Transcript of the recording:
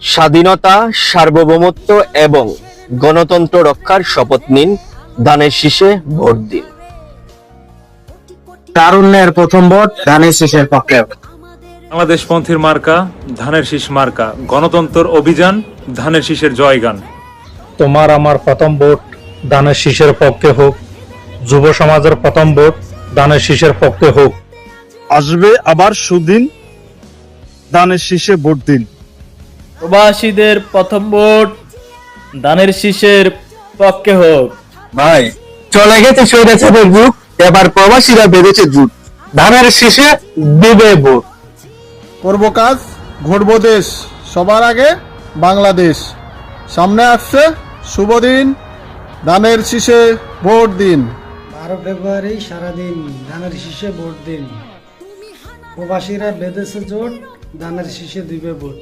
স্বাধীনতা, সার্বভৌমত্ব এবং গণতন্ত্র রক্ষার শপথ নিন, ধানের শীষে ভোট দিন। তারুণ্যের প্রথম ভোট ধানের শীষের পক্ষে। বাংলাদেশ পন্থীর মার্কা ধানের শীষ মার্কা, গণতন্ত্র অভিযান ধানের শীষের জয়গান। তোমার আমার প্রথম ভোট ধানের শীষের পক্ষে হোক, যুব সমাজের প্রথম ভোট ধানের শীষের পক্ষে হোক। আসবে আবার সুদিন, ধানের শীষে ভোট দিন। প্রবাসীদের প্রথম ভোট ধানের শীষের পক্ষে হোক। ভাই, চলে গেছে স্বৈরাচারের যুগ, এবার প্রবাসীরা বেঁধেছে জুট, ধানের শীষে দিবে ভোট। করব কাজ, ঘটব দেশ, সবার আগে বাংলাদেশ। সামনে আসছে শুভ দিন, ধানের শীষে ভোট দিন। 12 ফেব্রুয়ারি সারাদিন ধানের শীষে ভোট দিন। প্রবাসীরা বেঁধেছে জোট, ধানের শীষে দিবে ভোট।